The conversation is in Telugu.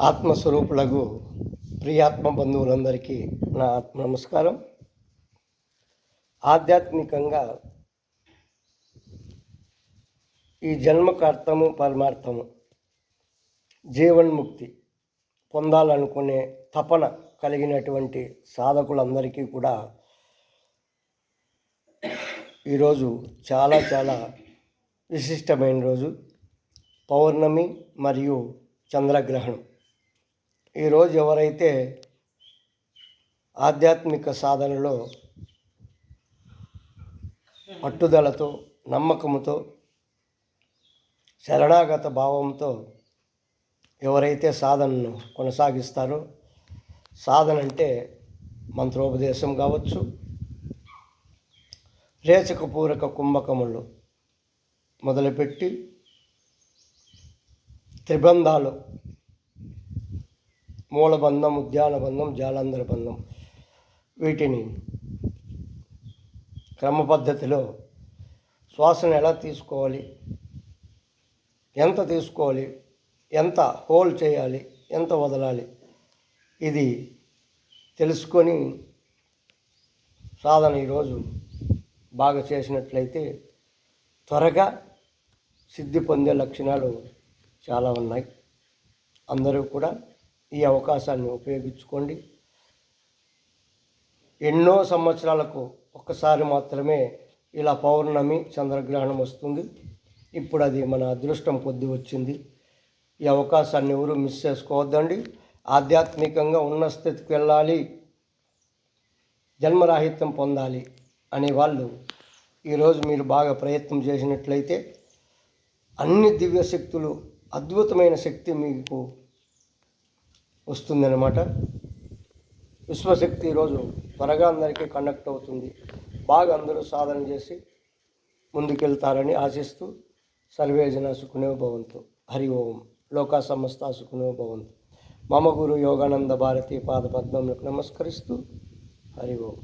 ఆత్మస్వరూపులకు ప్రియాత్మ బంధువులందరికీ నా ఆత్మ నమస్కారం. ఆధ్యాత్మికంగా ఈ జన్మకు అర్థము పరమార్థము జీవన్ముక్తి పొందాలనుకునే తపన కలిగినటువంటి సాధకులందరికీ కూడా ఈరోజు చాలా చాలా విశిష్టమైన రోజు. పౌర్ణమి మరియు చంద్రగ్రహణం. ఈరోజు ఎవరైతే ఆధ్యాత్మిక సాధనలో పట్టుదలతో, నమ్మకంతో, శరణాగత భావంతో ఎవరైతే సాధనను కొనసాగిస్తారో, సాధన అంటే మంత్రోపదేశం కావచ్చు, రేచకపూరక కుంభకములు మొదలుపెట్టి త్రిబంధాలు, మూలబంధం, ఉద్యాన బంధం, జాలంధర బంధం, వీటిని క్రమ పద్ధతిలో శ్వాసను ఎలా తీసుకోవాలి, ఎంత తీసుకోవాలి, ఎంత హోల్డ్ చేయాలి, ఎంత వదలాలి, ఇది తెలుసుకొని సాధన ఈరోజు బాగా చేసినట్లయితే త్వరగా సిద్ధి పొందే లక్షణాలు చాలా ఉన్నాయి. అందరూ కూడా ఈ అవకాశాన్ని ఉపయోగించుకోండి. ఎన్నో సంవత్సరాలకు ఒక్కసారి మాత్రమే ఇలా పౌర్ణమి చంద్రగ్రహణం వస్తుంది. ఇప్పుడు అది మన అదృష్టం కొద్ది వచ్చింది. ఈ అవకాశాన్ని ఎవరు మిస్ చేసుకోవద్దండి. ఆధ్యాత్మికంగా ఉన్న స్థితికి వెళ్ళాలి, జన్మరాహిత్యం పొందాలి అనేవాళ్ళు ఈరోజు మీరు బాగా ప్రయత్నం చేసినట్లయితే అన్ని దివ్యశక్తులు, అద్భుతమైన శక్తి మీకు వస్తుందన్నమాట. విశ్వశక్తి ఈరోజు త్వరగా అందరికీ కనెక్ట్ అవుతుంది. బాగా అందరూ సాధన చేసి ముందుకెళ్తారని ఆశిస్తూ సర్వే జనా సుఖినో భవంతు. హరి ఓం. లోకా సమస్త సుఖినో భవంతు. మమ గురు యోగానంద భారతి పాద పద్మములకు నమస్కరిస్తూ హరి ఓం.